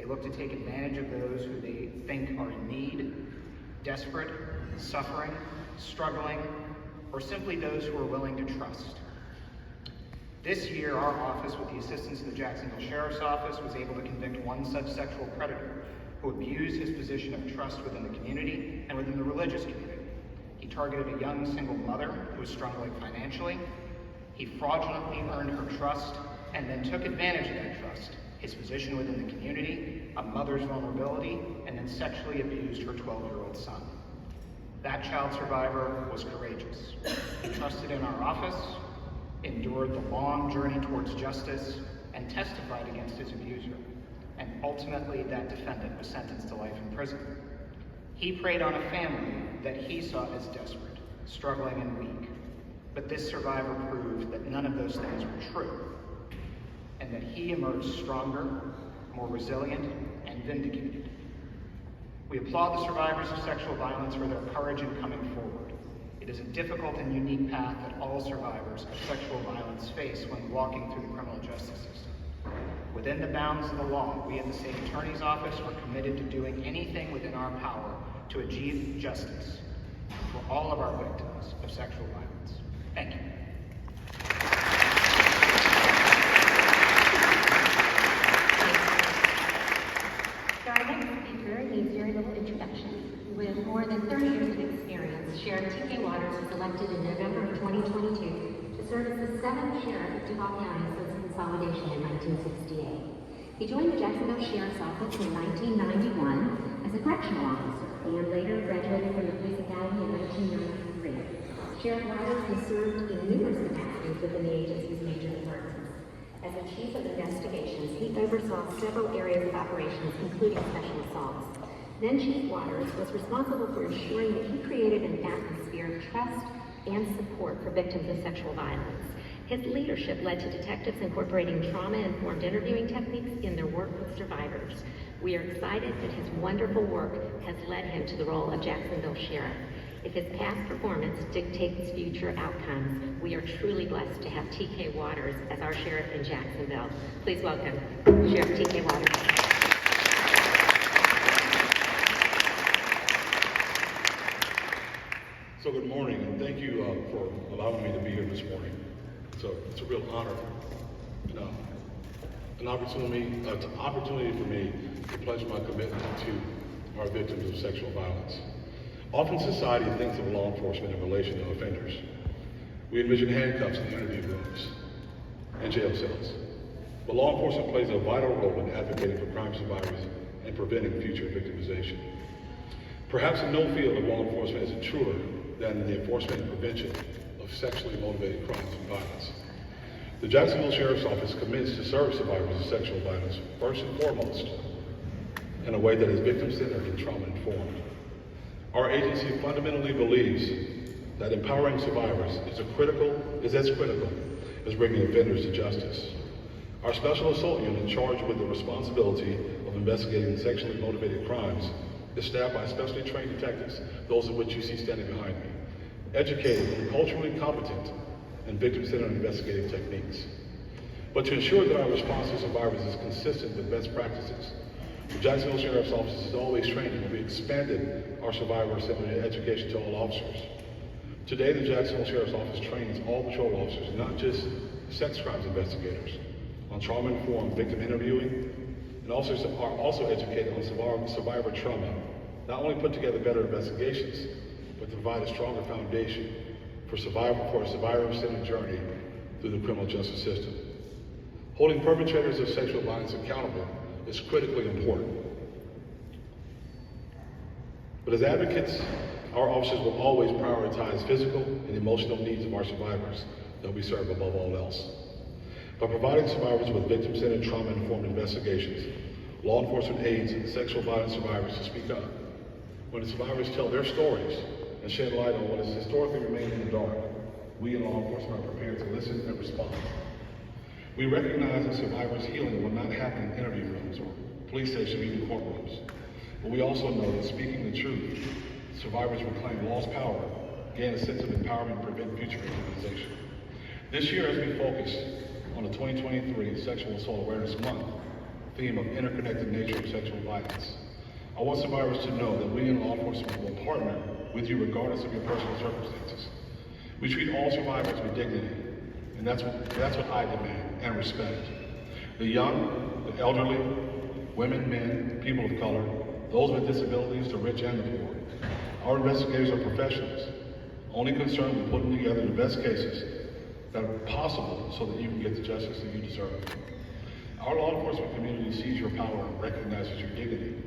They look to take advantage of those who they think are in need, desperate, suffering, struggling, or simply those who are willing to trust. This year, our office, with the assistance of the Jacksonville Sheriff's Office, was able to convict one such sexual predator who abused his position of trust within the community and within the religious community. He targeted a young single mother who was struggling financially. He fraudulently earned her trust and then took advantage of that trust, his position within the community, a mother's vulnerability, and then sexually abused her 12-year-old son. That child survivor was courageous. He trusted in our office, endured the long journey towards justice, and testified against his abuser. And ultimately, that defendant was sentenced to life in prison. He preyed on a family that he saw as desperate, struggling, and weak. But this survivor proved that none of those things were true, and that he emerged stronger, more resilient, and vindicated. We applaud the survivors of sexual violence for their courage in coming forward. It is a difficult and unique path that all survivors of sexual violence face when walking through the criminal justice system. Within the bounds of the law, we at the State Attorney's Office are committed to doing anything within our power to achieve justice for all of our victims of sexual violence. Thank you. Our next speaker needs very little introduction. With more than 30 years of experience, Sheriff T.K. Waters was elected in November of 2022 to serve as the 7th Sheriff of Duval County since consolidation in 1968. He joined the Jacksonville Sheriff's Office in 1991 as a correctional officer and later graduated from the Police Academy in 1993. Sheriff Waters has served in numerous capacities within the agency's major departments. As the Chief of Investigations, he oversaw several areas of operations, including special assaults. Then Chief Waters was responsible for ensuring that he created an atmosphere of trust and support for victims of sexual violence. His leadership led to detectives incorporating trauma-informed interviewing techniques in their work with survivors. We are excited that his wonderful work has led him to the role of Jacksonville Sheriff. If his past performance dictates future outcomes, we are truly blessed to have T.K. Waters as our Sheriff in Jacksonville. Please welcome Sheriff T.K. Waters. So good morning, and thank you for allowing me to be here this morning. It's a real honor, an opportunity for me to pledge my commitment to our victims of sexual violence. Often society thinks of law enforcement in relation to offenders. We envision handcuffs in interview rooms and jail cells. But law enforcement plays a vital role in advocating for crime survivors and preventing future victimization. Perhaps in no field of law enforcement is it truer than the enforcement and prevention of sexually motivated crimes and violence. The Jacksonville Sheriff's Office commits to serve survivors of sexual violence first and foremost in a way that is victim-centered and trauma-informed. Our agency fundamentally believes that empowering survivors is as critical as bringing offenders to justice. Our Special Assault Unit, charged with the responsibility of investigating sexually motivated crimes, is staffed by specially trained detectives, those of which you see standing behind me, educated and culturally competent in victim-centered investigative techniques. But to ensure that our response to survivors is consistent with best practices, the Jacksonville Sheriff's Office is always training, and we expanded our survivor-centered education to all officers. Today, the Jacksonville Sheriff's Office trains all patrol officers, not just sex crimes investigators, on trauma-informed victim interviewing, and officers are also educated on survivor trauma, not only put together better investigations, but to provide a stronger foundation for a survivor-centered journey through the criminal justice system. Holding perpetrators of sexual violence accountable is critically important. But as advocates, our officers will always prioritize physical and emotional needs of our survivors that we serve above all else. By providing survivors with victim-centered trauma-informed investigations, law enforcement aids sexual violence survivors to speak up. When the survivors tell their stories and shed light on what has historically remained in the dark, we in law enforcement are prepared to listen and respond. We recognize that survivors' healing will not happen in interview rooms or police stations or even courtrooms. But we also know that speaking the truth, survivors reclaim lost power, gain a sense of empowerment, and prevent future victimization. This year, as we focus on the 2023 Sexual Assault Awareness Month, theme of interconnected nature of sexual violence. I want survivors to know that we in law enforcement will partner with you regardless of your personal circumstances. We treat all survivors with dignity, and that's what I demand and respect. The young, the elderly, women, men, people of color, those with disabilities, the rich and the poor. Our investigators are professionals, only concerned with putting together the best cases that are possible so that you can get the justice that you deserve. Our law enforcement community sees your power and recognizes your dignity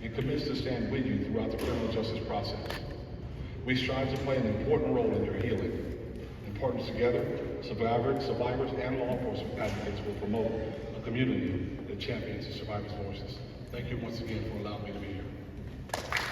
and commits to stand with you throughout the criminal justice process. We strive to play an important role in your healing. In partners together, survivors, and law enforcement advocates will promote a community that champions the survivors' voices. Thank you once again for allowing me to be here.